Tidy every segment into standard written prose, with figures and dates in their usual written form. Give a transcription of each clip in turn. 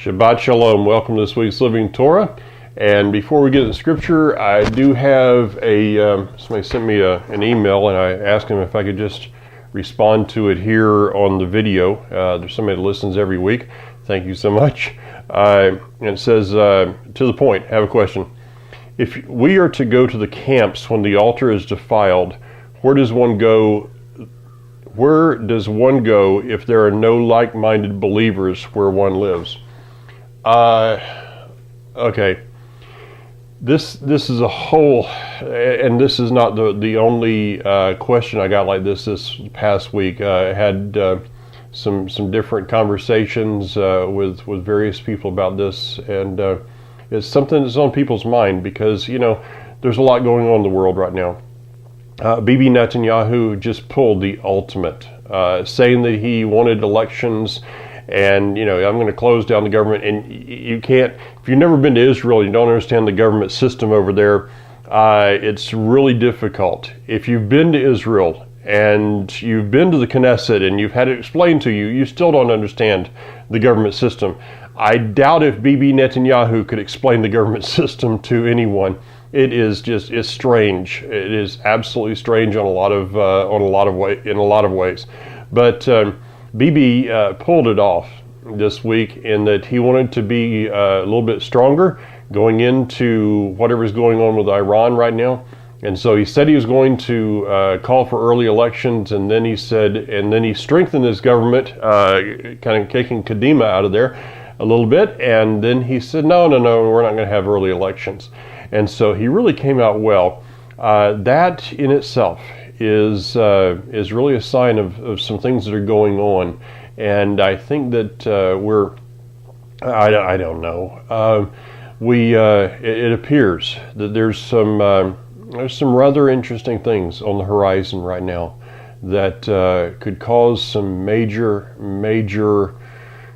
Shabbat Shalom. Welcome to this week's Living Torah. And before we get into Scripture, I do have somebody sent me an email, and I asked him if I could just respond to it here on the video. There's somebody that listens every week. Thank you so much. And it says, to the point, I have a question. If we are to go to the camps when the altar is defiled, where does one go if there are no like-minded believers where one lives? Okay. This is a whole, and this is not the only question I got like this past week. I had some different conversations with various people about this, and it's something that's on people's mind because, there's a lot going on in the world right now. Bibi Netanyahu just pulled the ultimate, saying that he wanted elections and, I'm going to close down the government. And you can't, if you've never been to Israel, you don't understand the government system over there. It's really difficult. If you've been to Israel and you've been to the Knesset and you've had it explained to you, you still don't understand the government system. I doubt if Bibi Netanyahu could explain the government system to anyone. It's strange. It is absolutely strange in a lot of ways. But Bibi pulled it off this week in that he wanted to be a little bit stronger going into whatever's going on with Iran right now. And so he said he was going to call for early elections, and then he strengthened his government, kind of kicking Kadima out of there a little bit. And then he said, no, we're not going to have early elections. And so he really came out well. That in itself is really a sign of some things that are going on, and I think that I don't know. It appears that there's some rather interesting things on the horizon right now that could cause some major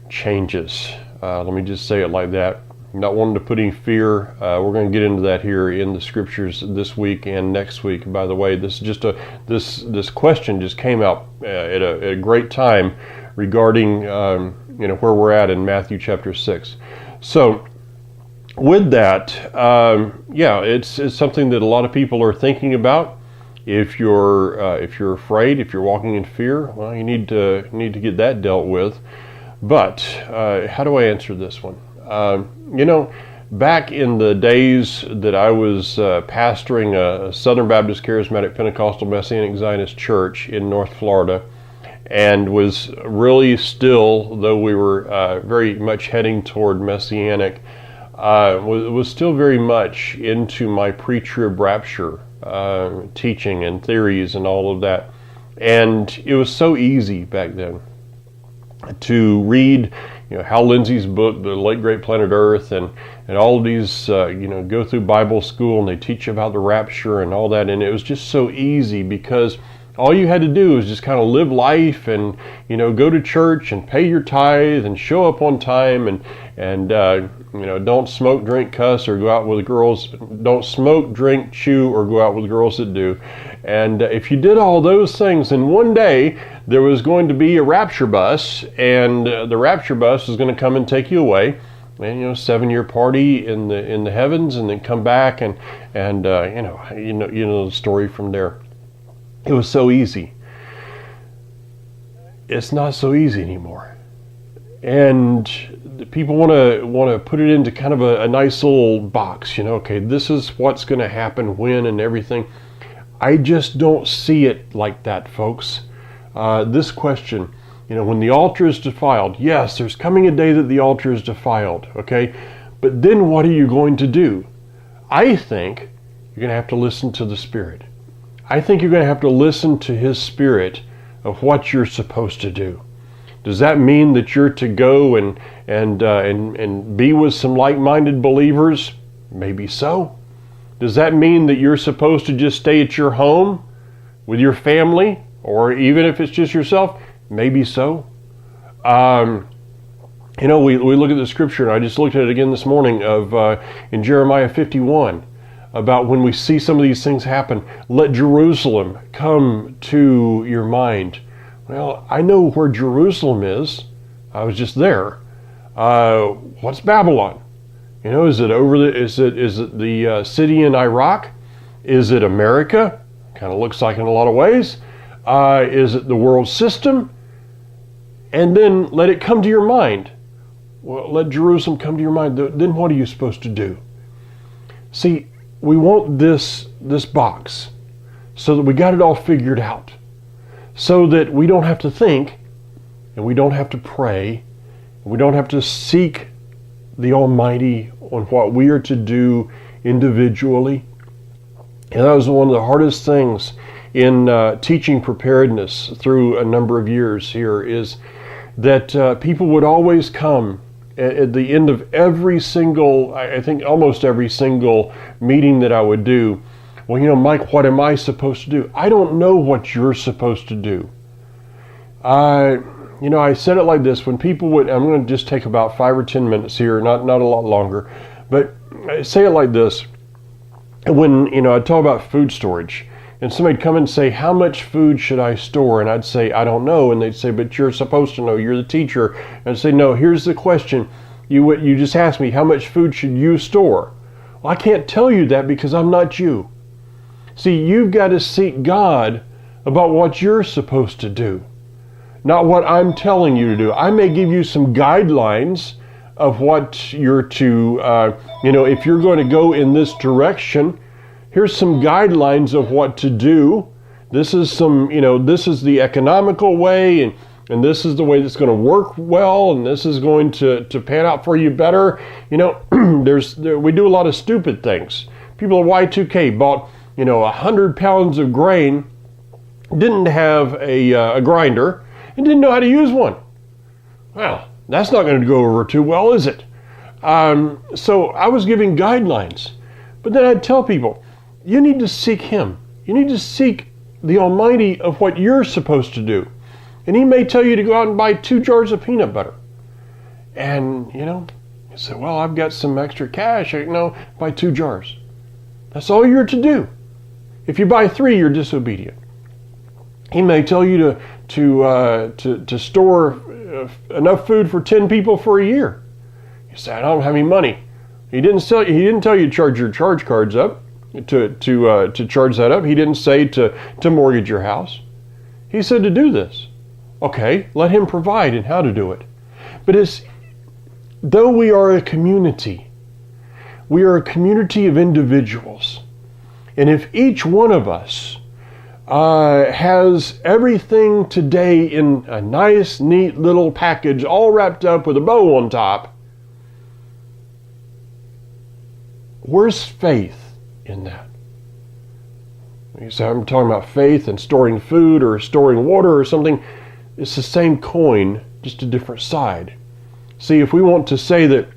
changes. Let me just say it like that. Not wanting to put any fear. We're going to get into that here in the scriptures this week and next week. By the way, this is just this question just came out at a great time regarding where we're at in Matthew chapter 6. So with that, it's something that a lot of people are thinking about. If you're afraid, if you're walking in fear, well, you need to get that dealt with. But how do I answer this one? Back in the days that I was pastoring a Southern Baptist Charismatic Pentecostal Messianic Zionist church in North Florida, and was really still, though we were very much heading toward Messianic, was still very much into my pre-trib rapture teaching and theories and all of that. And it was so easy back then to read Hal Lindsey's book, The Late Great Planet Earth, and all of these, go through Bible school and they teach about the rapture and all that. And it was just so easy because all you had to do was just kind of live life and, go to church and pay your tithe and show up on time and don't smoke, drink, cuss, or go out with girls. Don't smoke, drink, chew, or go out with girls that do. And if you did all those things, then one day there was going to be a rapture bus, and the rapture bus was going to come and take you away, and 7-year party in the heavens, and then come back and the story from there. It was so easy. It's not so easy anymore, and people want to put it into kind of a nice little box. Okay, this is what's going to happen when and everything. I just don't see it like that, folks. This question, when the altar is defiled, yes, there's coming a day that the altar is defiled, okay? But then what are you going to do? I think you're going to have to listen to the Spirit. I think you're going to have to listen to His Spirit of what you're supposed to do. Does that mean that you're to go and be with some like-minded believers? Maybe so. Does that mean that you're supposed to just stay at your home with your family? Or even if it's just yourself? Maybe so. We look at the scripture, and I just looked at it again this morning in Jeremiah 51, about when we see some of these things happen, let Jerusalem come to your mind. Well, I know where Jerusalem is. I was just there. What's Babylon? Is it the city in Iraq? Is it America? Kind of looks like in a lot of ways. Is it the world system? And then let it come to your mind. Well, let Jerusalem come to your mind. Then what are you supposed to do? See, we want this box so that we got it all figured out, so that we don't have to think, and we don't have to pray, and we don't have to seek the Almighty on what we are to do individually. And that was one of the hardest things in teaching preparedness through a number of years here, is that people would always come at the end of every single, I think almost every single meeting that I would do. Well, Mike, what am I supposed to do? I don't know what you're supposed to do. I said it like this. When people would, I'm going to just take about 5 or 10 minutes here, not a lot longer, but I say it like this. When, I talk about food storage, and somebody'd come and say, how much food should I store? And I'd say, I don't know. And they'd say, but you're supposed to know. You're the teacher. And I'd say, no, here's the question. You just asked me, how much food should you store? Well, I can't tell you that because I'm not you. See, you've got to seek God about what you're supposed to do, not what I'm telling you to do. I may give you some guidelines of what you're to, if you're going to go in this direction, here's some guidelines of what to do. This is this is the economical way, and this is the way that's going to work well, and this is going to pan out for you better. We do a lot of stupid things. People at Y2K bought, 100 pounds of grain, didn't have a grinder, and didn't know how to use one. Well, that's not going to go over too well, is it? So I was giving guidelines, but then I'd tell people, you need to seek Him. You need to seek the Almighty of what you're supposed to do. And He may tell you to go out and buy 2 jars of peanut butter. And, you say, well, I've got some extra cash. Buy 2 jars. That's all you're to do. If you buy 3, you're disobedient. He may tell you to store enough food for 10 people for a year. You say, I don't have any money. He didn't tell you to charge your charge cards up, to charge that up. He didn't say to mortgage your house. He said to do this. Okay, let Him provide and how to do it. But though we are a community of individuals. And if each one of us has everything today in a nice, neat little package, all wrapped up with a bow on top, where's faith in that? You say, I'm talking about faith and storing food or storing water or something. It's the same coin, just a different side. See, if we want to say that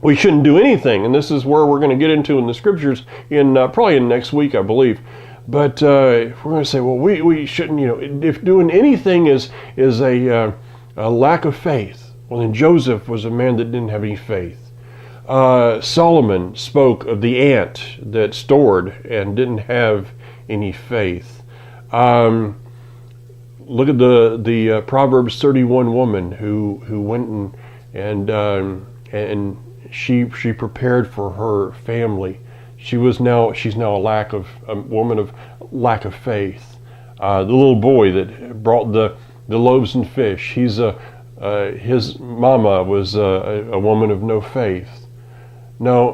we shouldn't do anything, and this is where we're going to get into in the scriptures probably in next week, I believe. But if we're going to say, well, we shouldn't, if doing anything is a lack of faith, well, then Joseph was a man that didn't have any faith. Solomon spoke of the ant that stored and didn't have any faith. Look at the Proverbs 31 woman who went and she prepared for her family. She's now a woman of lack of faith. The little boy that brought the loaves and fish, his mama was a woman of no faith. No,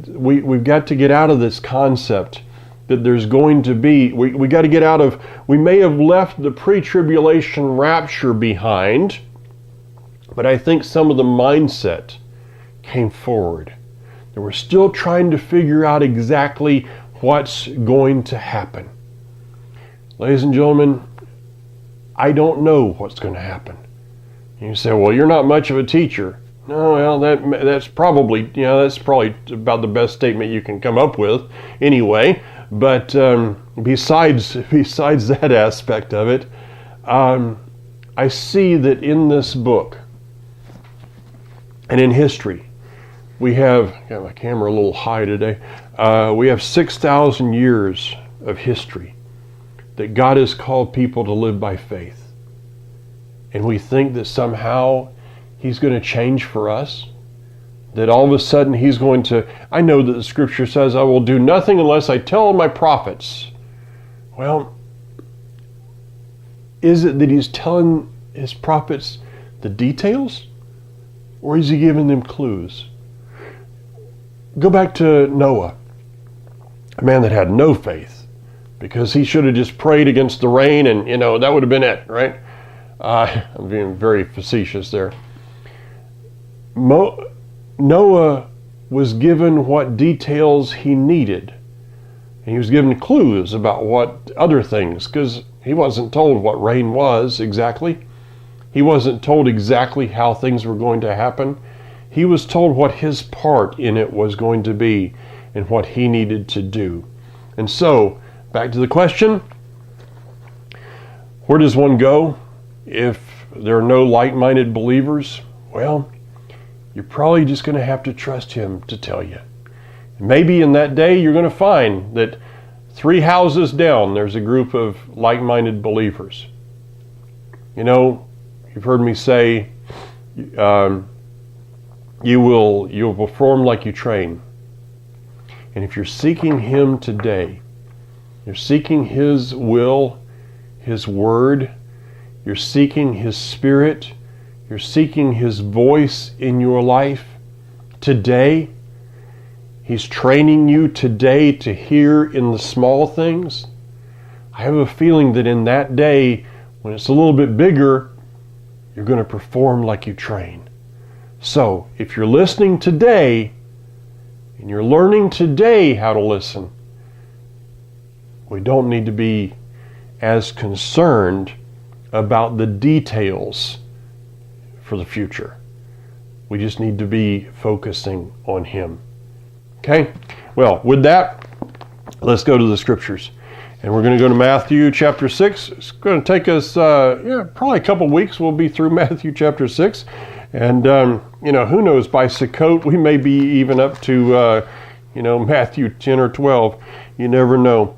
we've got to get out of this concept that there's going to be, we got to get out of, we may have left the pre-tribulation rapture behind, but I think some of the mindset came forward. They were still trying to figure out exactly what's going to happen. Ladies and gentlemen, I don't know what's going to happen. You say, well, you're not much of a teacher. No, well, that's probably about the best statement you can come up with anyway. But besides that aspect of it, I see that in this book and in history, we have, got my camera a little high today, we have 6,000 years of history that God has called people to live by faith. And we think that somehow He's going to change for us. That all of a sudden He's going to, I know that the Scripture says, I will do nothing unless I tell my prophets. Well, is it that He's telling His prophets the details? Or is He giving them clues? Go back to Noah, a man that had no faith, because he should have just prayed against the rain and, that would have been it, right? I'm being very facetious there. Noah was given what details he needed. And he was given clues about what other things, because he wasn't told what rain was exactly. He wasn't told exactly how things were going to happen. He was told what his part in it was going to be and what he needed to do. And so, back to the question, where does one go if there are no like-minded believers? Well, you're probably just going to have to trust Him to tell you. Maybe in that day you're going to find that 3 houses down there's a group of like-minded believers. You've heard me say, you'll perform like you train. And if you're seeking Him today, you're seeking His will, His word, you're seeking His Spirit, you're seeking His voice in your life today. He's training you today to hear in the small things. I have a feeling that in that day, when it's a little bit bigger, you're going to perform like you train. So, if you're listening today, and you're learning today how to listen, we don't need to be as concerned about the details for the future. We just need to be focusing on Him. Okay? Well, with that, let's go to the Scriptures. And we're going to go to Matthew chapter 6. It's going to take us, probably a couple weeks. We'll be through Matthew chapter 6. And, who knows, by Sukkot, we may be even up to, Matthew 10 or 12. You never know.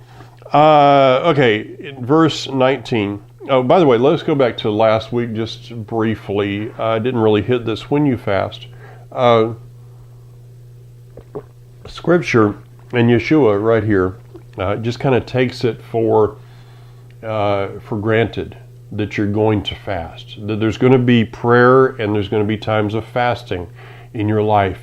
Okay, verse 19. Oh, by the way, let's go back to last week just briefly. I didn't really hit this when you fast. Scripture and Yeshua right here just kind of takes it for granted that you're going to fast. That there's going to be prayer and there's going to be times of fasting in your life.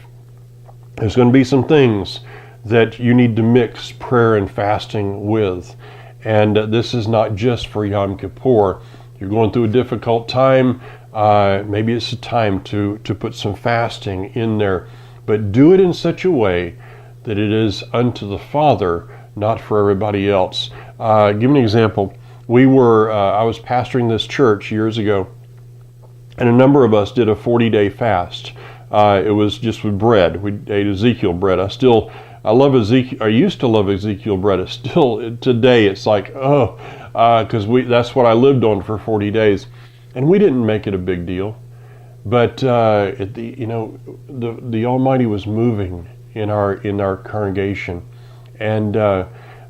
There's going to be some things that you need to mix prayer and fasting with. And this is not just for Yom Kippur. You're going through a difficult time. Maybe it's a time to put some fasting in there. But do it in such a way that it is unto the Father, not for everybody else. Give an example. I was pastoring this church years ago, and a number of us did a 40-day fast. It was just with bread. We ate Ezekiel bread. I love Ezekiel. I used to love Ezekiel bread. It's still today. It's like because that's what I lived on for 40 days, and we didn't make it a big deal. But the Almighty was moving in our congregation, and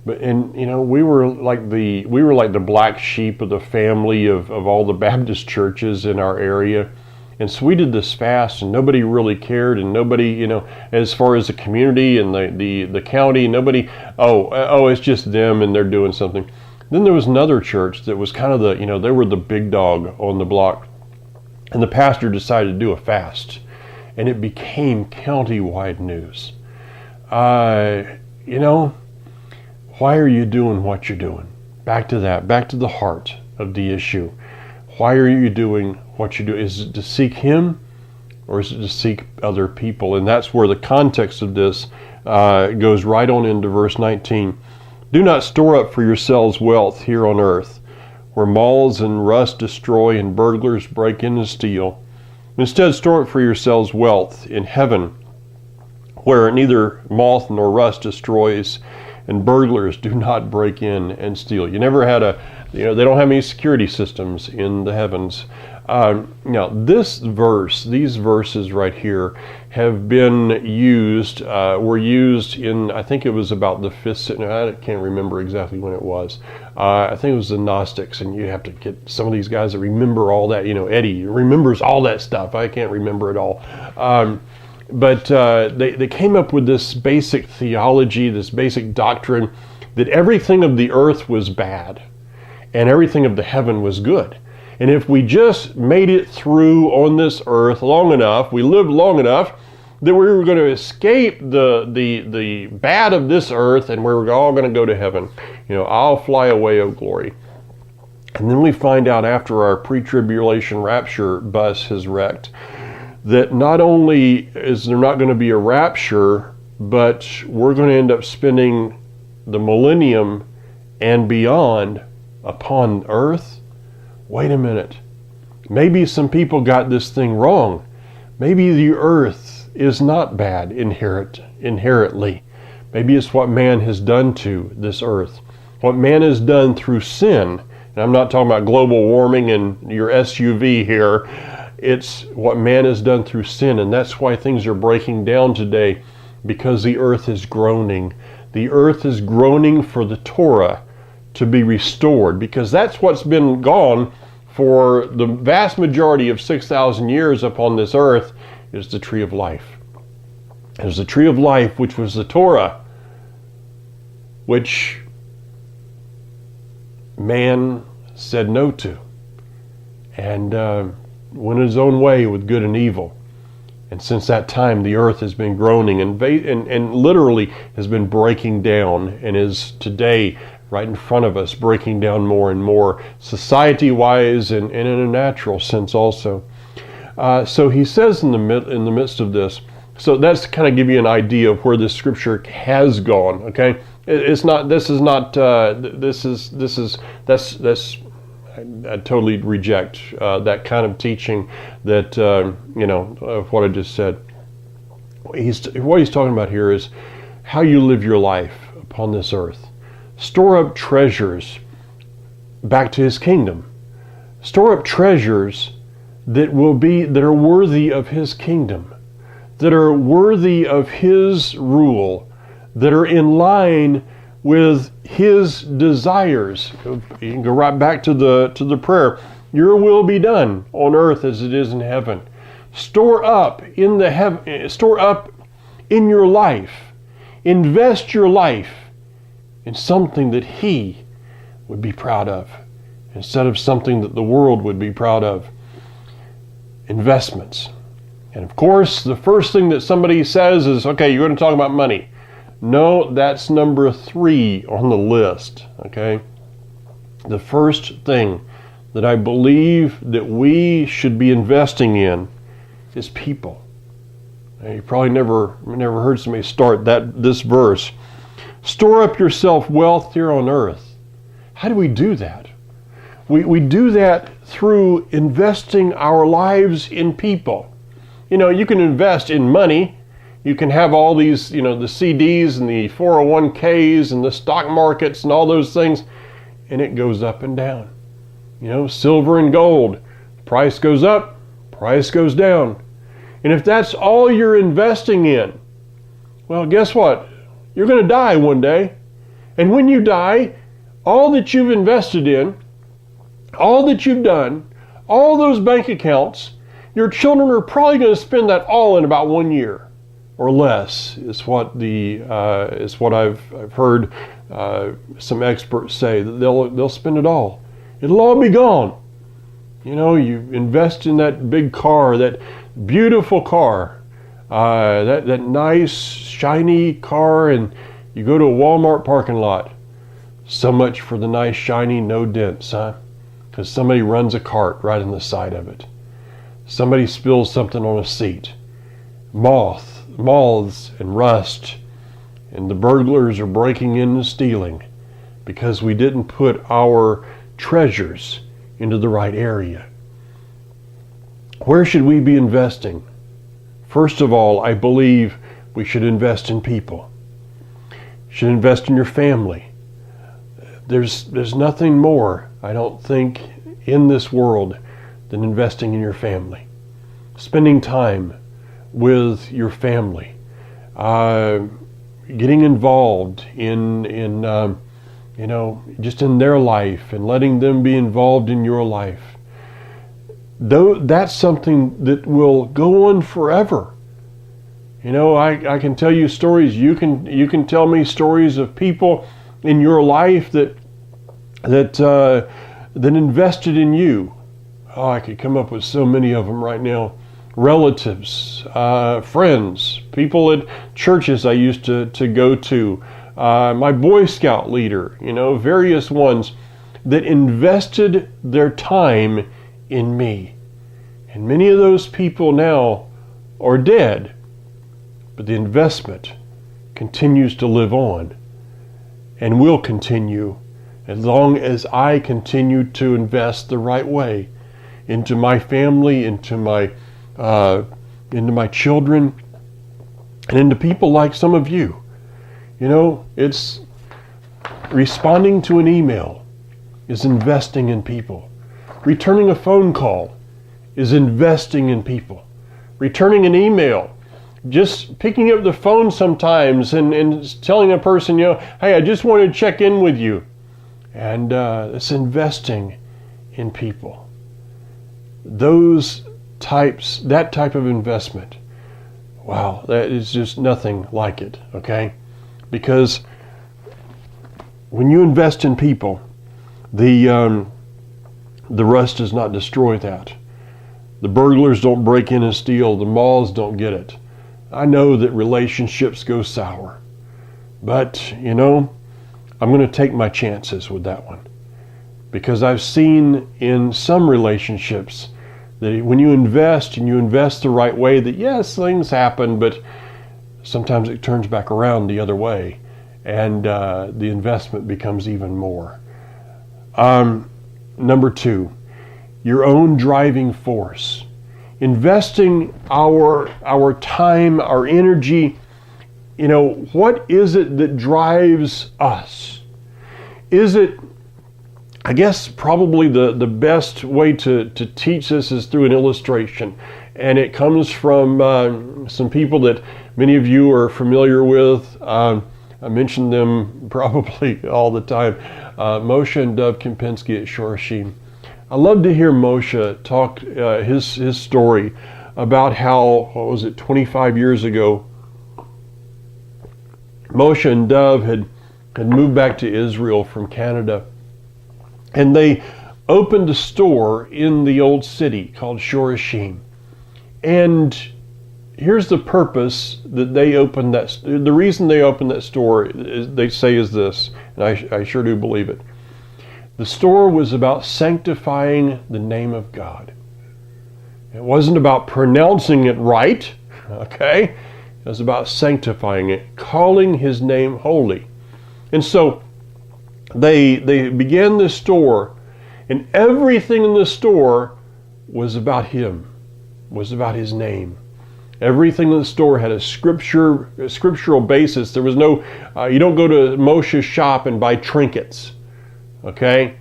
we were like the black sheep of the family of all the Baptist churches in our area. And so we did this fast, and nobody really cared, and nobody, as far as the community and the county, nobody, it's just them and they're doing something. Then there was another church that was kind of they were the big dog on the block, and the pastor decided to do a fast, and it became county-wide news. Why are you doing what you're doing? Back to the heart of the issue. Why are you doing what you do? Is it to seek Him, or is it to seek other people? And that's where the context of this goes right on into verse 19. Do not store up for yourselves wealth here on earth, where moths and rust destroy and burglars break in and steal. Instead, store up for yourselves wealth in heaven, where neither moth nor rust destroys and burglars do not break in and steal. You never had they don't have any security systems in the heavens. Now, these verses right here have been used, were used in, I think it was about the 5th, I can't remember exactly when it was. I think it was the Gnostics, and you have to get some of these guys that remember all that. Eddie remembers all that stuff. I can't remember it all. But they came up with this basic theology, this basic doctrine, that everything of the earth was bad and everything of the heaven was good. And if we just made it through on this earth long enough, we lived long enough, that we were going to escape the bad of this earth, and we were all going to go to heaven. I'll fly away, O glory. And then we find out after our pre-tribulation rapture bus has wrecked, that not only is there not going to be a rapture, but we're going to end up spending the millennium and beyond upon earth. Wait a minute. Maybe some people got this thing wrong. Maybe the earth is not bad inherently. Maybe it's what man has done to this earth. What man has done through sin. And I'm not talking about global warming and your SUV here. It's what man has done through sin. And that's why things are breaking down today, because the earth is groaning. The earth is groaning for the Torah to be restored, because that's what's been gone for the vast majority of 6,000 years upon this earth, is the tree of life. It was the tree of life, which was the Torah, which man said no to, and went his own way with good and evil. And since that time, the earth has been groaning and literally has been breaking down, and is today right in front of us, breaking down more and more, society-wise and in a natural sense also. So he says in the midst of this, so that's to kind of give you an idea of where this scripture has gone. Okay, that's I totally reject that kind of teaching that of what I just said. What he's talking about here is how you live your life upon this earth. Store up treasures back to his kingdom. Store up treasures that are worthy of his kingdom, that are worthy of his rule, that are in line with his desires. You can go right back to the prayer. Your will be done on earth as it is in heaven. Store up in your life. Invest your life in something that he would be proud of, instead of something that the world would be proud of. Investments. And of course, the first thing that somebody says is, okay, you're going to talk about money. No, that's number 3 on the list, okay? The first thing that I believe that we should be investing in is people. Now, you probably never heard somebody start this verse. Store up yourself wealth here on earth. How do we do that? We do that through investing our lives in people. You can invest in money. You can have all these, the CDs and the 401ks and the stock markets and all those things, and it goes up and down. Silver and gold. Price goes up, price goes down. And if that's all you're investing in, well, guess what? You're going to die one day. And when you die, all that you've invested in, all that you've done, all those bank accounts, your children are probably going to spend that all in about 1 year or less, is what I've heard some experts say, that they'll spend it all. It'll all be gone. You invest in that big car, that beautiful car, that nice shiny car, and you go to a Walmart parking lot. So much for the nice shiny, no dents, huh? Because somebody runs a cart right in the side of it. Somebody spills something on a seat. Moths and rust, and the burglars are breaking in and stealing because we didn't put our treasures into the right area. Where should we be investing? First of all, I believe we should invest in people. You should invest in your family. There's nothing more, I don't think, in this world than investing in your family. Spending time with your family. Getting involved in just in their life and letting them be involved in your life. Though that's something that will go on forever. I can tell you stories. You can tell me stories of people in your life that invested in you. Oh, I could come up with so many of them right now. Relatives, friends, people at churches I used to go to, my Boy Scout leader, various ones that invested their time in me. And many of those people now are dead, but the investment continues to live on and will continue as long as I continue to invest the right way into my family, into my children, and into people like some of you. It's responding to an email is investing in people. Returning a phone call is investing in people. Returning an email, just picking up the phone sometimes and telling a person, hey, I just wanted to check in with you. And it's investing in people. That type of investment, wow, that is just nothing like it, okay? Because when you invest in people, the rust does not destroy that. The burglars don't break in and steal. The moths don't get it. I know that relationships go sour, but I'm going to take my chances with that one, because I've seen in some relationships that when you invest and you invest the right way, that yes, things happen, but sometimes it turns back around the other way, and the investment becomes even more. Number 2, your own driving force. Investing our time, our energy. What is it that drives us? Is it, I guess probably the best way to teach this is through an illustration. And it comes from some people that many of you are familiar with. I mention them probably all the time. Moshe and Dov Kempinski at To HaShem. I love to hear Moshe talk his story about how, 25 years ago, Moshe and Dov had moved back to Israel from Canada. And they opened a store in the old city called To HaShem. And here's the purpose that they opened that. The reason they opened that store, they say, is this, and I sure do believe it. The store was about sanctifying the name of God. It wasn't about pronouncing it right, okay? It was about sanctifying it, calling His name holy. And so they began this store, and everything in the store was about Him, was about His name. Everything in the store had a scriptural basis. There was no, you don't go to Moshe's shop and buy trinkets. Okay?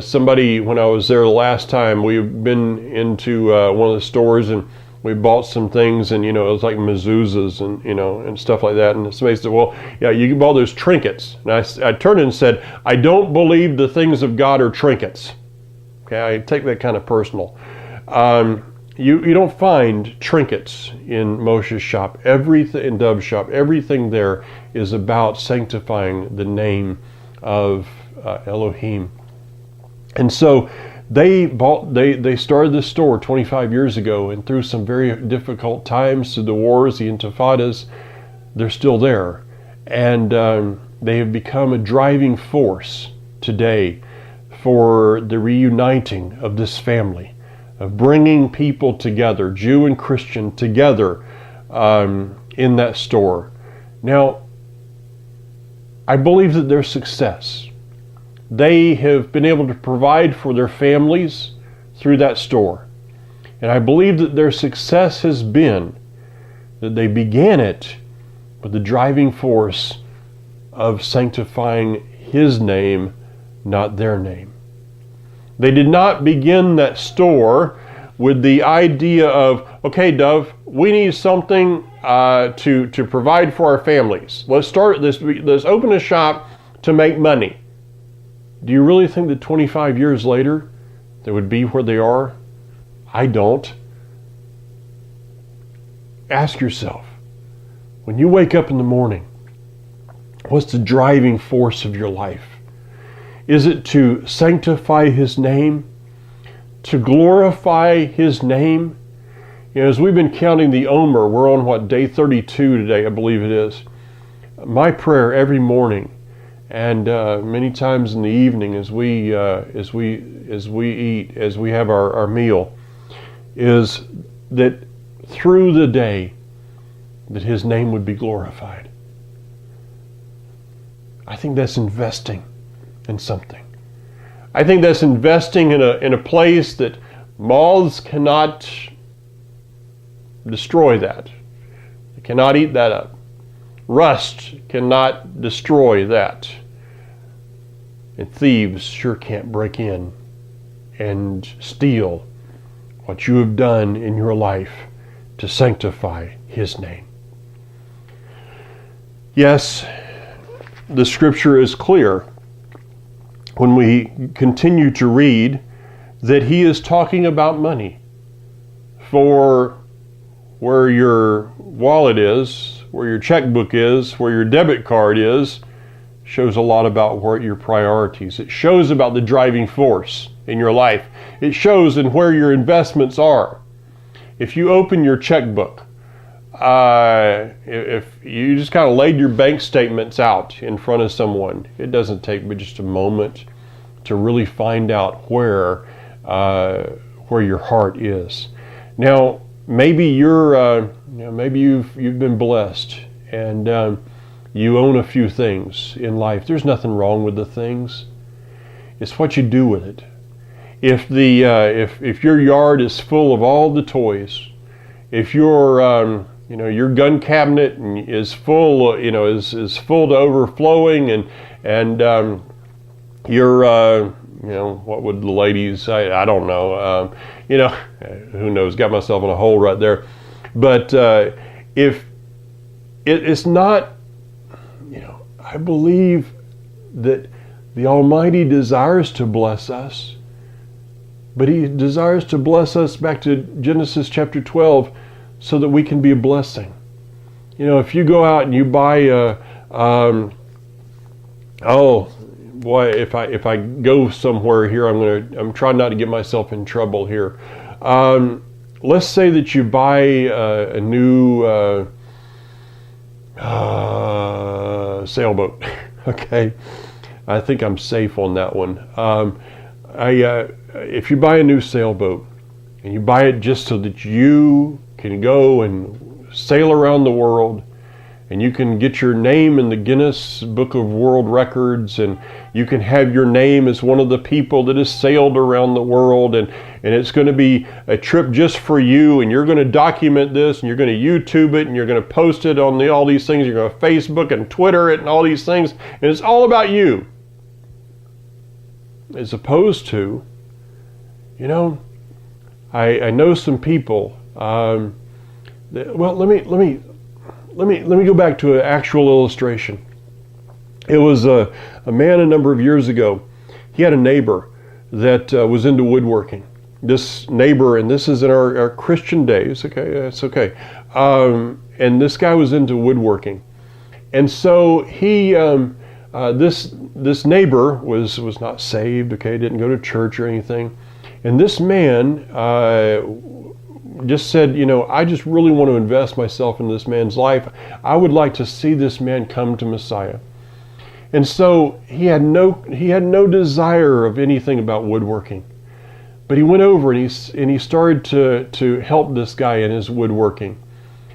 Somebody, when I was there the last time, we've been into one of the stores and we bought some things, and it was like mezuzahs and and stuff like that. And somebody said, "Well, yeah, you can buy those trinkets." And I turned and said, "I don't believe the things of God are trinkets." Okay, I take that kind of personal. You don't find trinkets in Moshe's shop. Everything in Dov's shop, everything there is about sanctifying the name of Elohim. And so they started this store 25 years ago, and through some very difficult times, through the wars, the intifadas, they're still there. And they have become a driving force today for the reuniting of this family, of bringing people together, Jew and Christian together in that store. Now, I believe that their success, they have been able to provide for their families through that store. And I believe that their success has been that they began it with the driving force of sanctifying His name, not their name. They did not begin that store with the idea of, okay, Dove, we need something to provide for our families. Let's start this. Let's open a shop to make money. Do you really think that 25 years later they would be where they are? I don't. Ask yourself, when you wake up in the morning, what's the driving force of your life? Is it to sanctify His name? To glorify His name? You know, as we've been counting the Omer, we're on day 32 today, I believe it is. My prayer every morning and many times in the evening as we eat, as we have our meal, is that through the day that His name would be glorified. I think that's investing in something. I think that's investing in a place that moths cannot destroy that. They cannot eat that up. Rust cannot destroy that. And thieves sure can't break in and steal what you have done in your life to sanctify His name. Yes, the scripture is clear when we continue to read that He is talking about money. For where your wallet is, where your checkbook is, where your debit card is, shows a lot about what your priorities. It shows about the driving force in your life. It shows in where your investments are. If you open your checkbook, if you just kind of laid your bank statements out in front of someone, it doesn't take but just a moment to really find out where your heart is. Now, maybe maybe you've been blessed and you own a few things in life. There's nothing wrong with the things. It's what you do with it. If your yard is full of all the toys, if your gun cabinet is full, is full to overflowing, and what would the ladies say? I don't know. Who knows? Got myself in a hole right there. But if it's not, I believe that the Almighty desires to bless us, but He desires to bless us, back to Genesis chapter 12, so that we can be a blessing. If you go out and you buy if I go somewhere here, I'm trying not to get myself in trouble here. Let's say that you buy a new sailboat. Okay, I think I'm safe on that one. If you buy a new sailboat and you buy it just so that you can go and sail around the world, and you can get your name in the Guinness Book of World Records, and you can have your name as one of the people that has sailed around the world, and it's going to be a trip just for you, and you're going to document this, and you're going to YouTube it, and you're going to post it on all these things, you're going to Facebook and Twitter it and all these things, and it's all about you. As opposed to, I know some people, let me go back to an actual illustration. It was a man a number of years ago. He had a neighbor that was into woodworking. This neighbor, and this is in our Christian days, okay, that's okay. And this guy was into woodworking. And so he, this neighbor was not saved, okay, didn't go to church or anything. And this man just said, I just really want to invest myself in this man's life. I would like to see this man come to Messiah. And so he had no desire of anything about woodworking. But he went over and he started to help this guy in his woodworking.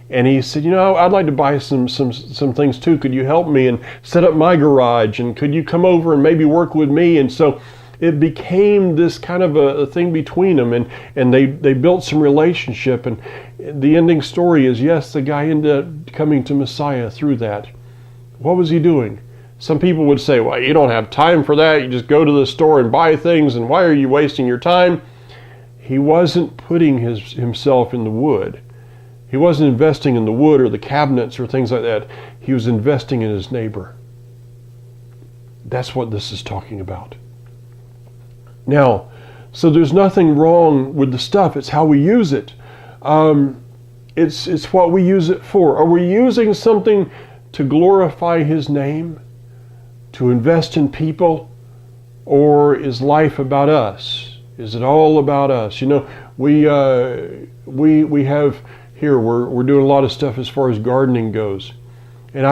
And he said, I'd like to buy some things too. Could you help me and set up my garage? And could you come over and maybe work with me? And so it became this kind of a thing between them, and they built some relationship. And the ending story is, yes, the guy ended up coming to Messiah through that. What was he doing? Some people would say, well, you don't have time for that. You just go to the store and buy things, and why are you wasting your time? He wasn't putting himself in the wood. He wasn't investing in the wood or the cabinets or things like that. He was investing in his neighbor. That's what this is talking about. Now, so there's nothing wrong with the stuff. It's how we use it. It's what we use it for. Are we using something to glorify His name? To invest in people? Or is life about us? Is it all about us? You know, we have here, we're doing a lot of stuff as far as gardening goes. And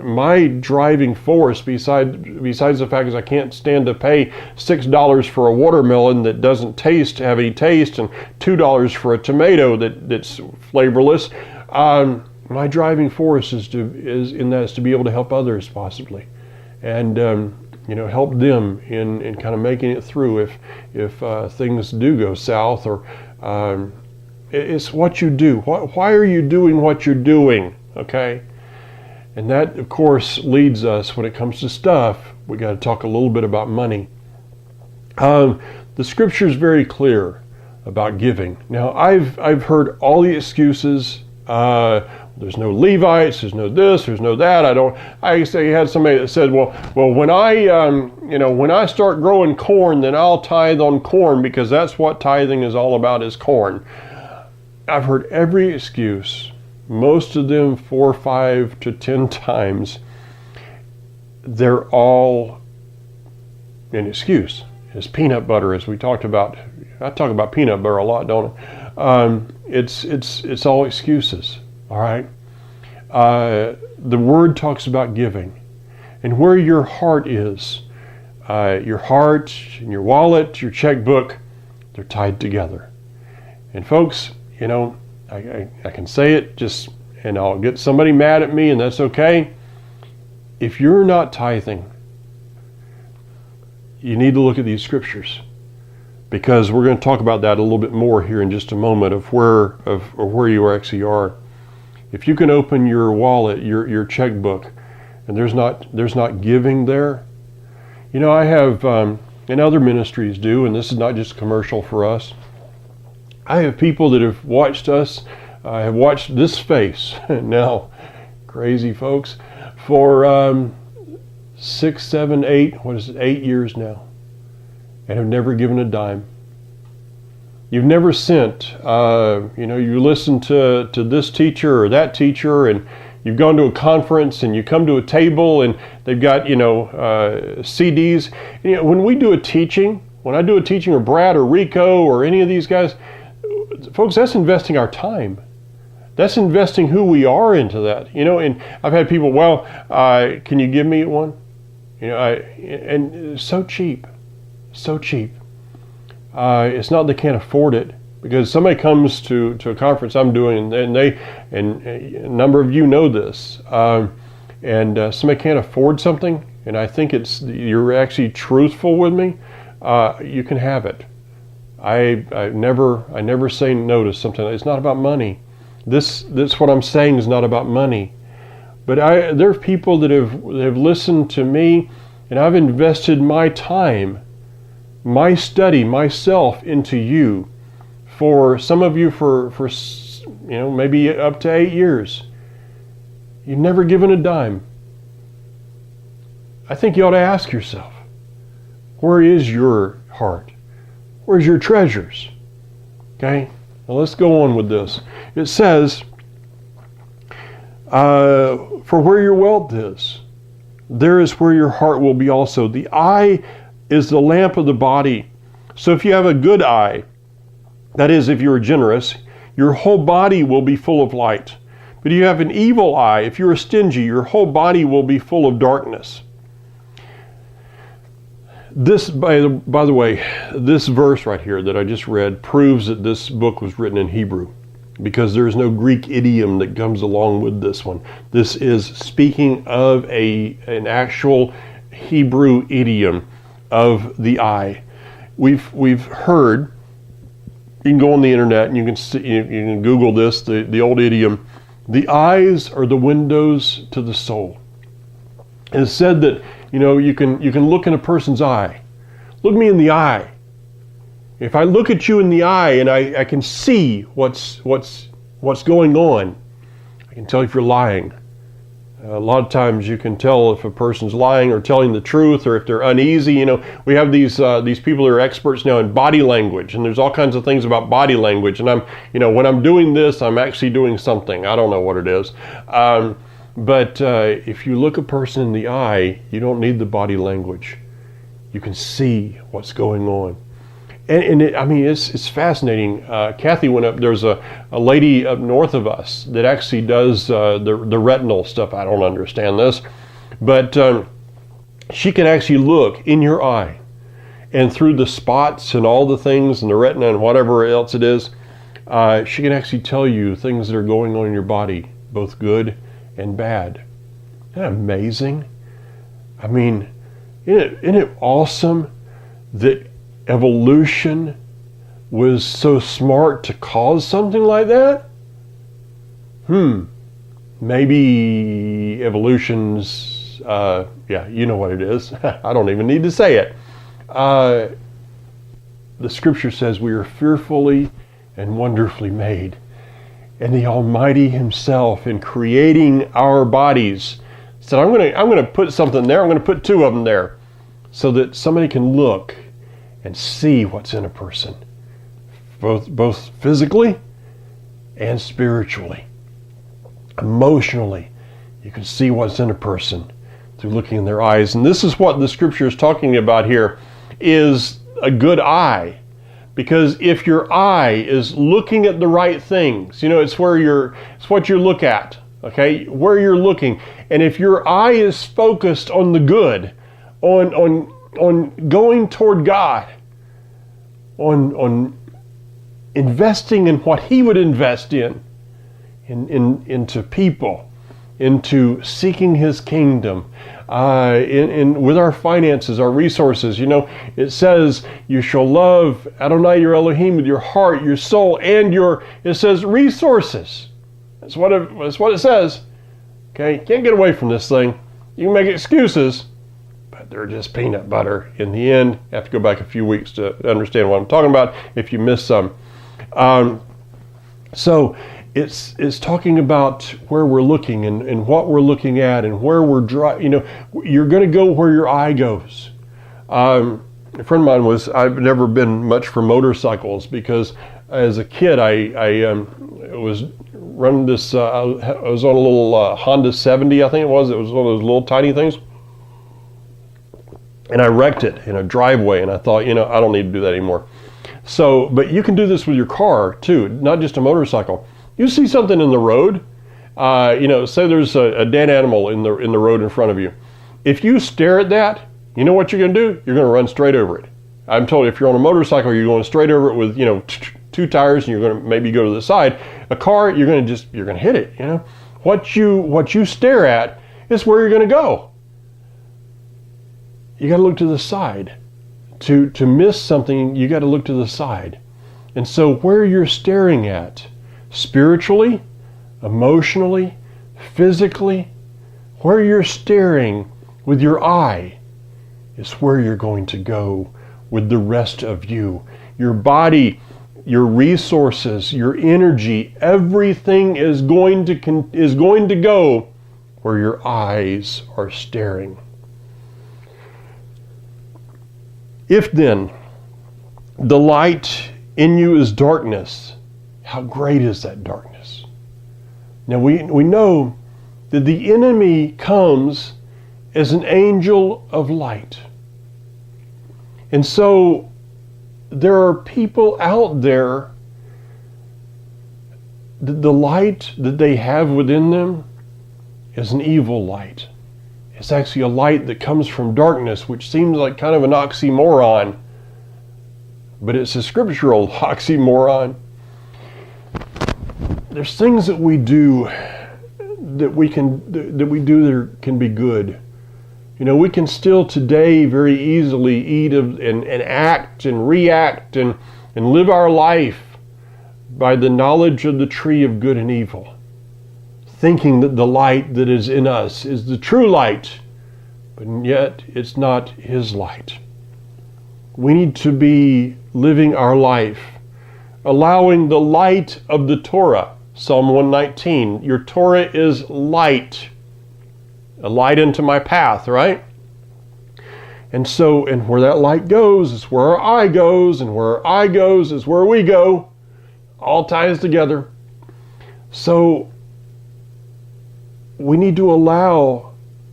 my driving force, besides the fact is I can't stand to pay $6 for a watermelon that doesn't have any taste, and $2 for a tomato that's flavorless. My driving force is to be able to help others possibly, and help them in kind of making it through if things do go south, or it's what you do. Why are you doing what you're doing? Okay, and that of course leads us, when it comes to stuff, we got to talk a little bit about money. The scripture is very clear about giving. Now I've heard all the excuses. There's no Levites, there's no this, there's no that. I had somebody that said, well, when I start growing corn, then I'll tithe on corn, because that's what tithing is all about, is corn. I've heard every excuse, most of them 4, 5 to 10 times. They're all an excuse. It's peanut butter, as we talked about. I talk about peanut butter a lot, don't I? It's all excuses. All right. The Word talks about giving, and where your heart is, your heart and your wallet, your checkbook, they're tied together. And folks, I can say it and I'll get somebody mad at me, and that's okay. If you're not tithing, you need to look at these scriptures, because we're going to talk about that a little bit more here in just a moment, of where you actually are. If you can open your wallet, your checkbook, and there's not giving there, I have, and other ministries do, and this is not just commercial for us. I have people that have watched us, have watched this face now, crazy folks, for 6, 7, 8, 8 years now, and have never given a dime. You've never sent, you listen to this teacher or that teacher, and you've gone to a conference and you come to a table and they've got, CDs. When I do a teaching, or Brad or Rico or any of these guys, folks, that's investing our time. That's investing who we are into that. And I've had people, can you give me one? And it's so cheap. It's not they can't afford it, because somebody comes to a conference I'm doing, and a number of you know this, and somebody can't afford something, and I think you're actually truthful with me, you can have it. I never say no to something. It's not about money. This what I'm saying is not about money. But there are people that have listened to me, and I've invested my time, my study, myself into you, for some of you for maybe up to 8 years. You've never given a dime. I think you ought to ask yourself, where is your heart? Where's your treasures? Okay, well, let's go on with this. It says, for where your wealth is, there is where your heart will be also. The eye is the lamp of the body. So if you have a good eye, that is, if you are generous, your whole body will be full of light. But if you have an evil eye, if you are stingy, your whole body will be full of darkness. This, by the way, this verse right here that I just read proves that this book was written in Hebrew, because there is no Greek idiom that comes along with this one. This is speaking of an actual Hebrew idiom of the eye. We've heard. You can go on the internet and you can Google this. The old idiom: the eyes are the windows to the soul. It's said that, you can look in a person's eye. Look me in the eye. If I look at you in the eye and I can see what's going on, I can tell if you're lying. A lot of times you can tell if a person's lying or telling the truth, or if they're uneasy. We have these people who are experts now in body language, and there's all kinds of things about body language. And when I'm doing this, I'm actually doing something. I don't know what it is. But if you look a person in the eye, you don't need the body language. You can see what's going on. And it's fascinating. Kathy went up. There's a lady up north of us that actually does the retinal stuff. I don't understand this, but she can actually look in your eye, and through the spots and all the things and the retina and whatever else it is, she can actually tell you things that are going on in your body, both good and bad. Isn't that amazing? Isn't it awesome that evolution was so smart to cause something like that? Maybe evolution's, you know what it is. I don't even need to say it. The scripture says we are fearfully and wonderfully made. And the Almighty Himself, in creating our bodies, said, I'm going to put something there. I'm going to put two of them there so that somebody can look and see what's in a person, both physically and spiritually. Emotionally, you can see what's in a person through looking in their eyes. And this is what the scripture is talking about here, is a good eye. Because if your eye is looking at the right things, it's what you look at, okay? Where you're looking. And if your eye is focused on the good, on going toward God, on investing in what He would invest into people, into seeking His kingdom, with our finances, our resources. It says you shall love Adonai your Elohim with your heart, your soul, and it says resources. That's what it says. Okay, you can't get away from this thing. You can make excuses, but they're just peanut butter. In the end, you have to go back a few weeks to understand what I'm talking about if you miss some. So it's talking about where we're looking and what we're looking at and where we're driving. You're going to go where your eye goes. A friend of mine I've never been much for motorcycles because as a kid I was running this, I was on a little Honda 70, I think it was. It was one of those little tiny things. And I wrecked it in a driveway, and I thought, I don't need to do that anymore. So, but you can do this with your car too, not just a motorcycle. You see something in the road, say there's a dead animal in the road in front of you. If you stare at that, you know what you're going to do? You're going to run straight over it. I'm told if you're on a motorcycle, you're going straight over it with, two tires, and you're going to maybe go to the side. A car, you're going to hit it. What you stare at is where you're going to go. You got to look to the side. To miss something, you got to look to the side. And so where you're staring at, spiritually, emotionally, physically, where you're staring with your eye is where you're going to go with the rest of you. Your body, your resources, your energy, everything is going to go where your eyes are staring. If then the light in you is darkness, how great is that darkness? Now we know that the enemy comes as an angel of light. And so there are people out there that the light that they have within them is an evil light. It's actually a light that comes from darkness, which seems like kind of an oxymoron, but it's a scriptural oxymoron. There's things that we do that can be good. We can still today very easily eat and act and react and live our life by the knowledge of the tree of good and evil, thinking that the light that is in us is the true light but yet it's not His light. We need to be living our life, allowing the light of the Torah. Psalm 119, your Torah is light, a light into my path, right? And where that light goes is where our eye goes, and where our eye goes is where we go. All ties together. So we need to allow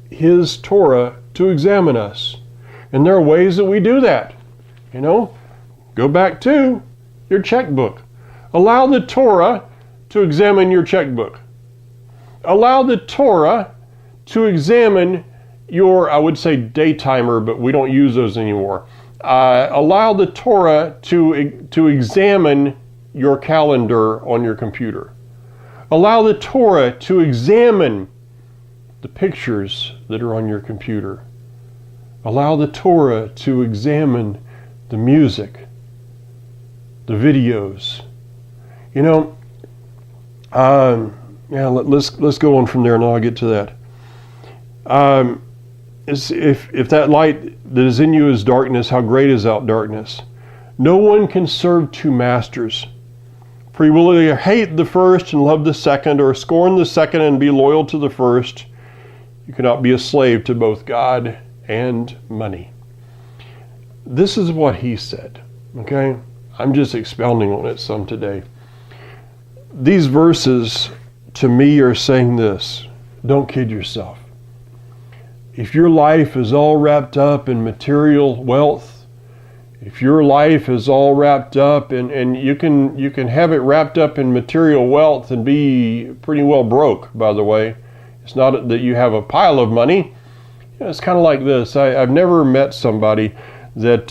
His Torah to examine us. And there are ways that we do that. Go back to your checkbook. Allow the Torah to examine your checkbook. Allow the Torah to examine your, I would say day timer, but we don't use those anymore. Allow the Torah to examine your calendar on your computer. Allow the Torah to examine the pictures that are on your computer. Allow the Torah to examine the music, the videos. Let's go on from there, and I'll get to that. If that light that is in you is darkness, how great is that darkness? No one can serve two masters. For you will either hate the first and love the second, or scorn the second and be loyal to the first. You cannot be a slave to both God and money. This is what he said, okay? I'm just expounding on it some today. These verses, to me, are saying this: don't kid yourself. If your life is all wrapped up in material wealth, if your life is all wrapped up and you can have it wrapped up in material wealth and be pretty well broke, by the way. It's not that you have a pile of money. It's kind of like this. I've never met somebody that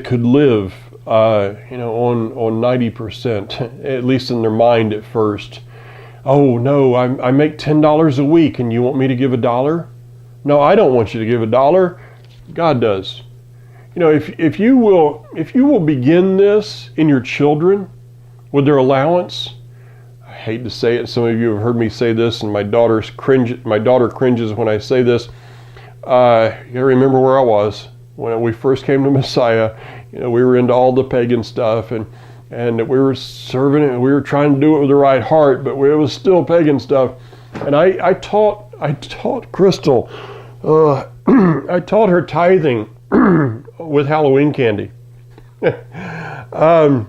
could live on 90%, at least in their mind at first. Oh no, I make $10 a week and you want me to give $1? No, I don't want you to give $1. God does. If you will begin this in your children with their allowance. I hate to say it. Some of you have heard me say this, and my daughter cringes when I say this. You gotta remember where I was when we first came to Messiah. We were into all the pagan stuff, and we were serving it, and we were trying to do it with the right heart, but it was still pagan stuff. And I taught Crystal, I taught her tithing with Halloween candy. It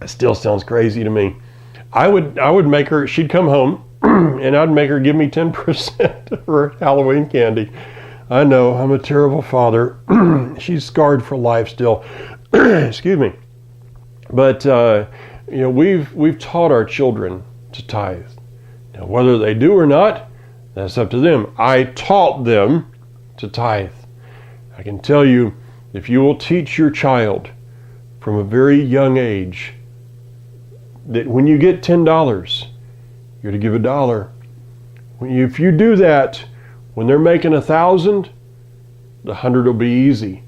still sounds crazy to me. I would make her, she'd come home, and I'd make her give me 10% of her Halloween candy. I know, I'm a terrible father. She's scarred for life still. Excuse me. But we've taught our children to tithe. Now, whether they do or not, that's up to them. I taught them to tithe. I can tell you, if you will teach your child from a very young age that when you get $10, you're to give $1. If you do that, when they're making 1,000, the 100 will be easy.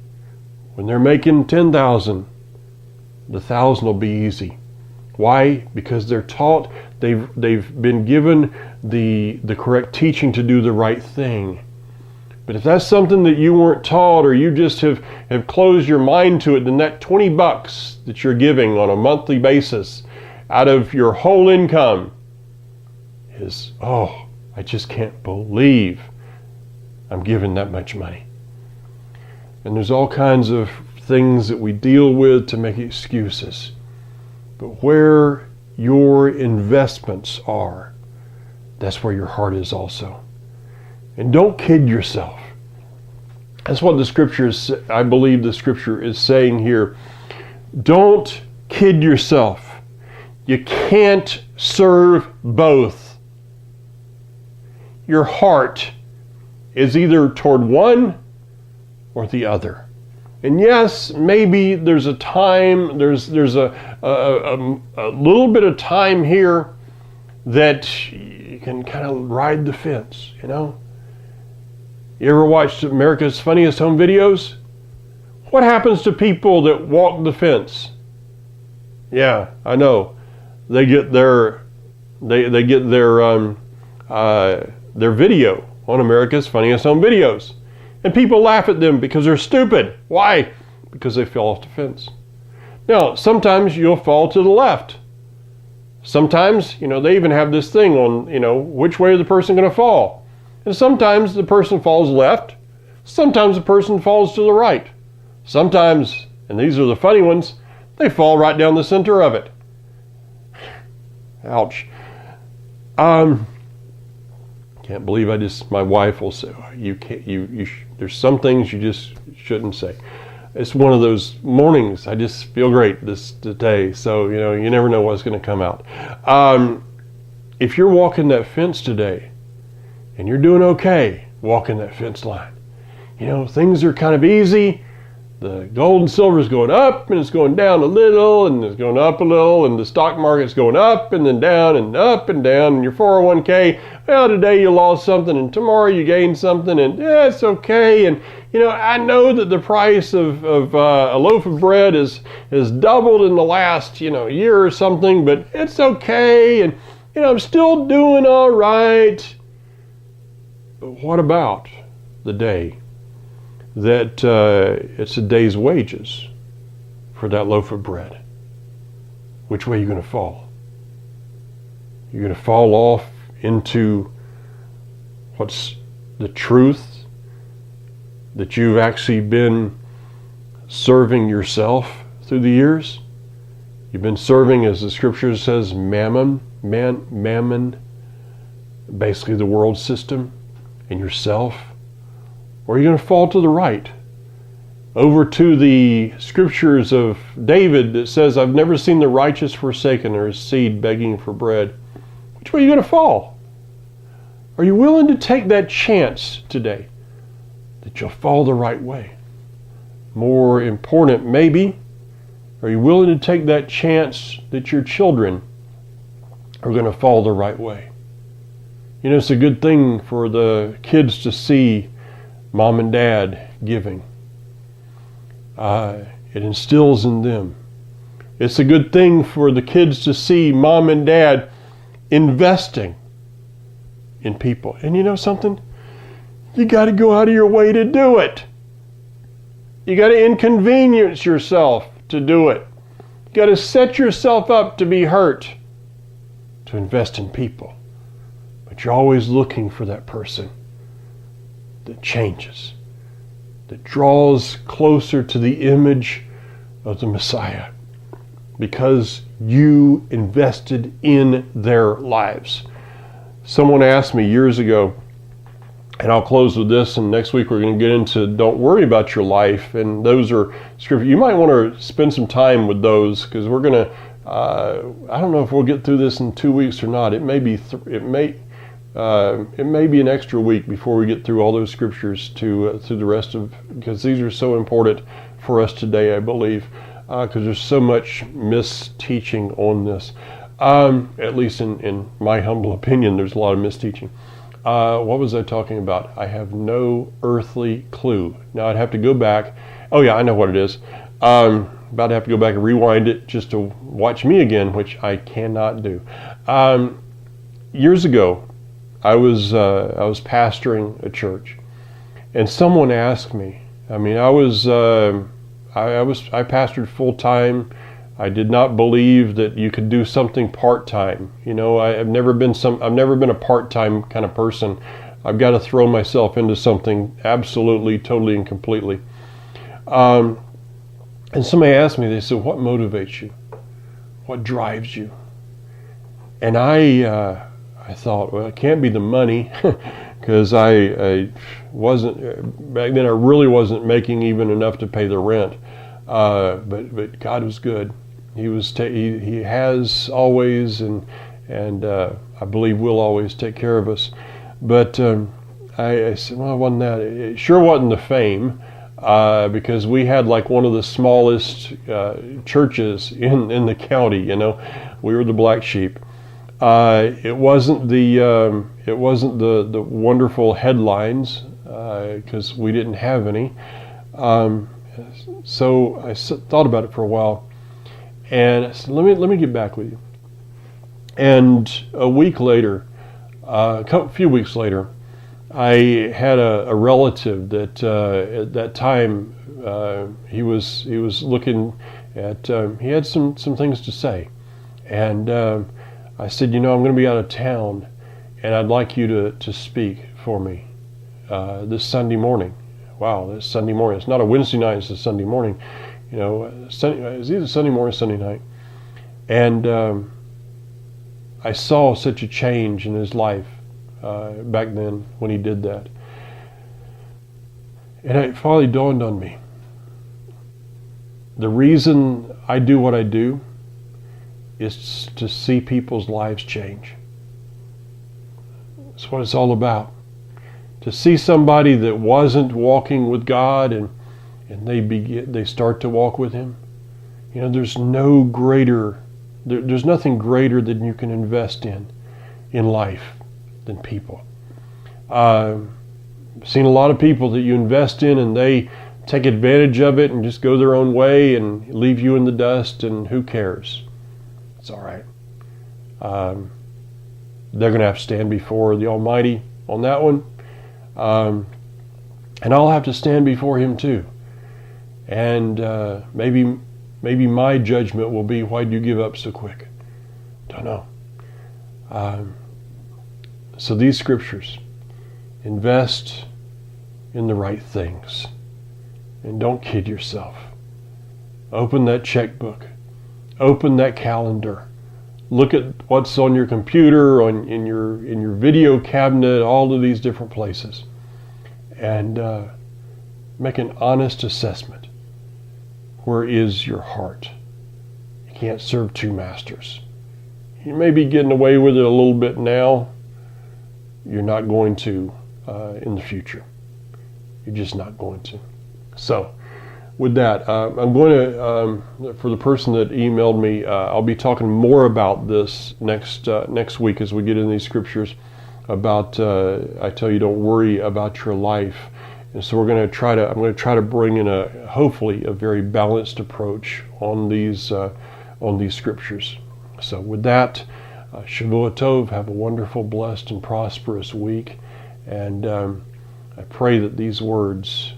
When they're making 10,000, the 1,000 will be easy. Why? Because they're taught, they've been given the correct teaching to do the right thing. But if that's something that you weren't taught, or you just have closed your mind to it, then that $20 that you're giving on a monthly basis out of your whole income is, I just can't believe I'm giving that much money. And there's all kinds of things that we deal with to make excuses. But where your investments are, that's where your heart is also. And don't kid yourself. That's what the scripture is, I believe the scripture is saying here. Don't kid yourself. You can't serve both. Your heart is either toward one or the other. And yes, maybe there's a time, there's a little bit of time here that you can kind of ride the fence, You ever watched America's Funniest Home Videos? What happens to people that walk the fence? Yeah, I know. They get their video on America's Funniest Home Videos. And people laugh at them because they're stupid. Why? Because they fell off the fence. Now, sometimes you'll fall to the left. Sometimes, they even have this thing on, which way is the person going to fall. And sometimes the person falls left. Sometimes the person falls to the right. Sometimes, and these are the funny ones, they fall right down the center of it. Ouch. Can't believe my wife will say, there's some things you just shouldn't say. It's one of those mornings. I just feel great today. So, you never know what's going to come out. If you're walking that fence today and you're doing okay walking that fence line, things are kind of easy. The gold and silver is going up and it's going down a little and it's going up a little, and the stock market's going up and then down and up and down, and your 401k, well, today you lost something and tomorrow you gained something, and it's okay. And I know that the price of a loaf of bread is doubled in the last year or something, but it's okay, and I'm still doing all right. But what about the day that it's a day's wages for that loaf of bread? Which way are you going to fall? You're going to fall off into what's the truth that you've actually been serving yourself through the years? You've been serving, as the scripture says, mammon, basically the world system, and yourself. Or are you going to fall to the right, over to the scriptures of David that says, I've never seen the righteous forsaken or his seed begging for bread? Which way are you going to fall? Are you willing to take that chance today that you'll fall the right way? More important, maybe, are you willing to take that chance that your children are going to fall the right way? It's a good thing for the kids to see mom and dad giving. It instills in them. It's a good thing for the kids to see mom and dad investing in people. And you know something? You got to go out of your way to do it. You got to inconvenience yourself to do it. You got to set yourself up to be hurt to invest in people. But you're always looking for that person that changes, that draws closer to the image of the Messiah, because you invested in their lives. Someone asked me years ago, and I'll close with this, and next week we're going to get into don't worry about your life, and those are scripture. You might want to spend some time with those, because we're going to, I don't know if we'll get through this in 2 weeks or not. It may be an extra week before we get through all those scriptures to the rest of, because these are so important for us today, I believe, because there's so much misteaching on this. At least in my humble opinion, there's a lot of misteaching. What was I talking about? I have no earthly clue. Now I'd have to go back. Oh yeah, I know what it is. About to have to go back and rewind it just to watch me again, which I cannot do. Years ago, I was pastoring a church, and someone asked me. I pastored full time. I did not believe that you could do something part time. I've never been a part time kind of person. I've got to throw myself into something absolutely, totally, and completely. And somebody asked me. They said, "What motivates you? What drives you?" And I thought, well, it can't be the money, because I wasn't, back then I really wasn't making even enough to pay the rent. But God was good. He has always, and I believe will always take care of us. But I said, well, it wasn't that. It sure wasn't the fame, because we had like one of the smallest churches in the county. We were the black sheep. It wasn't the wonderful headlines, because we didn't have any. So I thought about it for a while, and I said, let me get back with you. And a few weeks later, I had a relative that at that time he was looking at he had some things to say, and I said, I'm going to be out of town, and I'd like you to speak for me this Sunday morning. Wow, this Sunday morning. It's not a Wednesday night, it's a Sunday morning. It's either Sunday morning or Sunday night. And I saw such a change in his life back then when he did that. And it finally dawned on me. The reason I do what I do is to see people's lives change. That's what it's all about. To see somebody that wasn't walking with God and they start to walk with Him. There's nothing greater than you can invest in life than people. I've seen a lot of people that you invest in and they take advantage of it and just go their own way and leave you in the dust, and who cares? It's all right. They're going to have to stand before the Almighty on that one. And I'll have to stand before Him too. And maybe my judgment will be, why'd you give up so quick? Don't know. So these scriptures, invest in the right things. And don't kid yourself. Open that checkbook. Open that calendar. Look at what's on your computer, in your video cabinet, all of these different places. And make an honest assessment. Where is your heart? You can't serve two masters. You may be getting away with it a little bit now. You're not going to in the future. You're just not going to. So, with that, I'm going to, for the person that emailed me, I'll be talking more about this next week as we get into these scriptures about, I tell you, don't worry about your life. And so I'm going to try to bring in hopefully a very balanced approach on these scriptures. So with that, Shavua Tov, have a wonderful, blessed, and prosperous week. And I pray that these words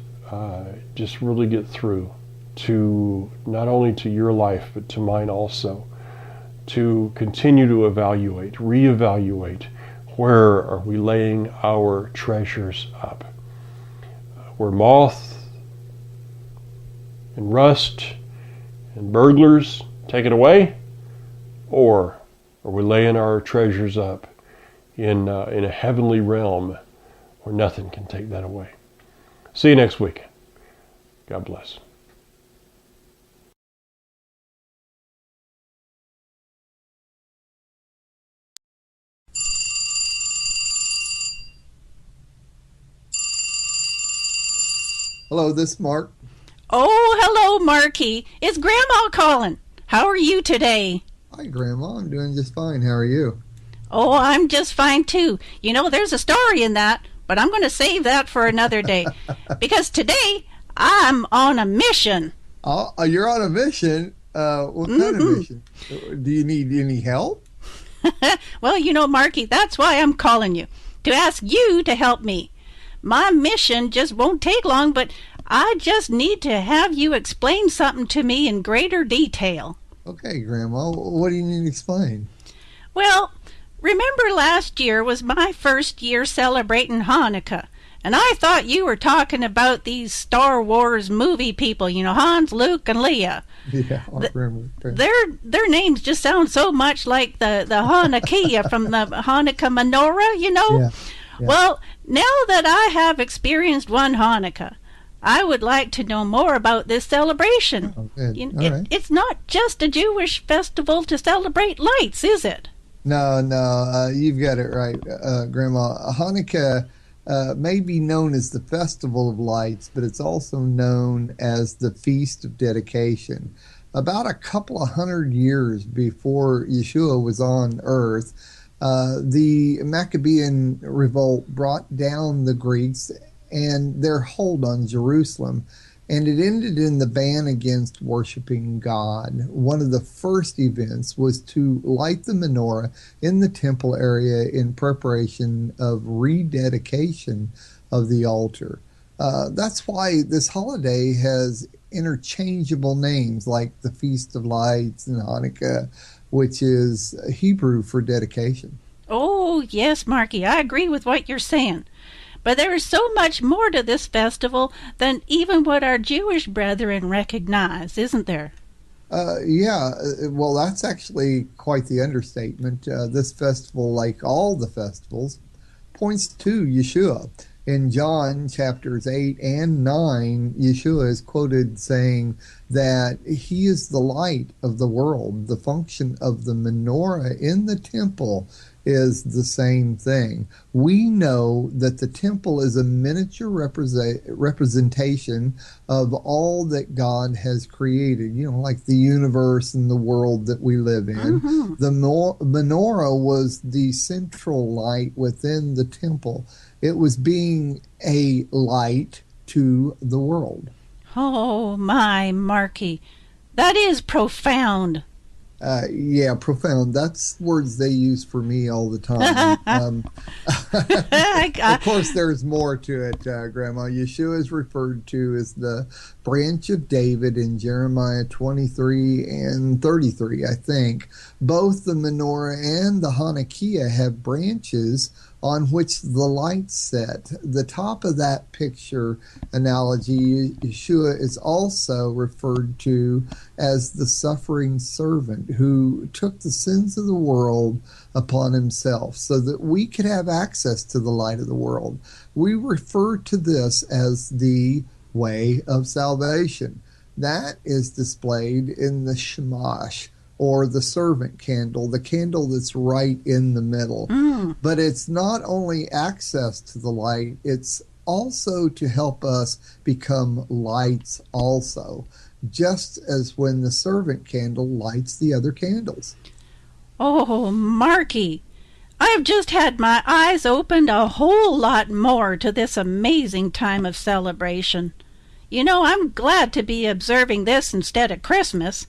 just really get through to not only to your life, but to mine also, to continue to reevaluate, where are we laying our treasures up? Where moth and rust and burglars take it away? Or are we laying our treasures up in a heavenly realm where nothing can take that away? See you next week. God bless. Hello, this is Mark. Oh, hello, Marky. It's Grandma calling. How are you today? Hi, Grandma. I'm doing just fine. How are you? Oh, I'm just fine, too. There's a story in that, but I'm going to save that for another day. Because today, I'm on a mission. Oh, you're on a mission? What kind of mission? Do you need any help? Well, Marky, that's why I'm calling you. To ask you to help me. My mission just won't take long, but I just need to have you explain something to me in greater detail. Okay, Grandma. What do you need to explain? Well, remember last year was my first year celebrating Hanukkah, and I thought you were talking about these Star Wars movie people, Hans, Luke, and Leia. Yeah, I remember. Their names just sound so much like the Hanukkah from the Hanukkah menorah, Yeah. Well, now that I have experienced one Hanukkah, I would like to know more about this celebration. Oh, good. All right. It's not just a Jewish festival to celebrate lights, is it? No, you've got it right, Grandma. Hanukkah may be known as the Festival of Lights, but it's also known as the Feast of Dedication. About a couple of hundred years before Yeshua was on earth, the Maccabean revolt brought down the Greeks and their hold on Jerusalem. and it ended in the ban against worshiping God. One of the first events was to light the menorah in the temple area in preparation of rededication of the altar. That's why this holiday has interchangeable names like the Feast of Lights and Hanukkah, which is Hebrew for dedication. Oh, yes, Marky, I agree with what you're saying. But there is so much more to this festival than even what our Jewish brethren recognize, isn't there? Yeah, well, that's actually quite the understatement. This festival, like all the festivals, points to Yeshua. In John chapters 8 and 9, Yeshua is quoted saying that he is the light of the world. The function of the menorah in the temple is the same thing. We know that the temple is a miniature representation of all that God has created, like the universe and the world that we live in. Mm-hmm. The menorah was the central light within the temple. It was being a light to the world. Oh, my, Marky. That is profound. Yeah, profound. That's words they use for me all the time. Of course, there's more to it, Grandma. Yeshua is referred to as the branch of David in Jeremiah 23 and 33, I think. Both the menorah and the Hanukkah have branches on which the lights set. The top of that picture analogy, Yeshua is also referred to as the suffering servant who took the sins of the world upon himself so that we could have access to the light of the world. We refer to this as the way of salvation. That is displayed in the shamash, or the servant candle, the candle that's right in the middle. But it's not only access to the light, it's also to help us become lights also, just as when the servant candle lights the other candles. Oh, Marky, I have just had my eyes opened a whole lot more to this amazing time of celebration. I'm glad to be observing this instead of Christmas.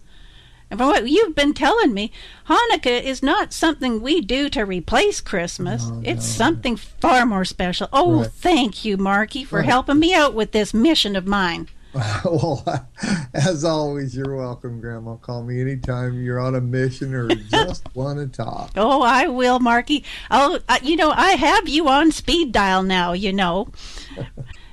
And from what you've been telling me, Hanukkah is not something we do to replace Christmas. It's something far more special. Oh, right. Thank you, Marky, for helping me out with this mission of mine. Well, as always, you're welcome, Grandma. Call me anytime you're on a mission or just want to talk. Oh, I will, Marky. I have you on speed dial now,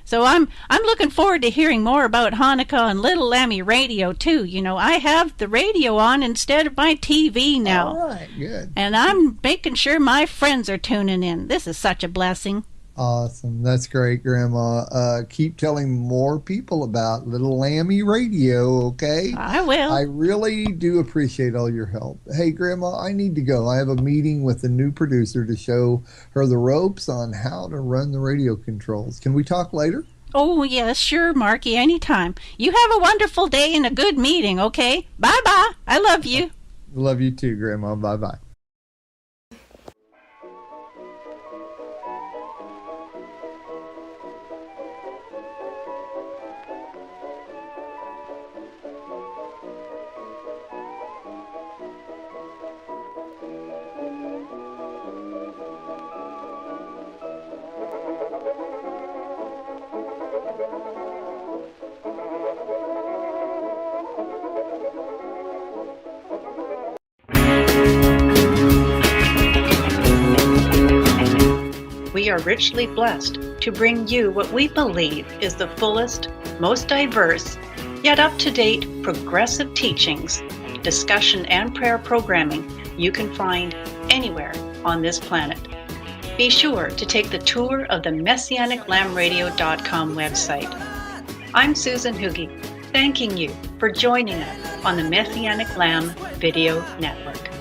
So I'm looking forward to hearing more about Hanukkah on Little Lammy Radio, too. I have the radio on instead of my TV now. All right, good. And I'm making sure my friends are tuning in. This is such a blessing. Awesome. That's great, Grandma. Keep telling more people about Little Lammy Radio, okay? I will. I really do appreciate all your help. Hey, Grandma, I need to go. I have a meeting with a new producer to show her the ropes on how to run the radio controls. Can we talk later? Oh, yes, sure, Marky, anytime. You have a wonderful day and a good meeting, okay? Bye-bye. I love you. Love you too, Grandma. Bye-bye. We are richly blessed to bring you what we believe is the fullest, most diverse, yet up-to-date progressive teachings, discussion, and prayer programming you can find anywhere on this planet. Be sure to take the tour of the MessianicLambRadio.com website. I'm Susan Hoogie, thanking you for joining us on the Messianic Lamb Video Network.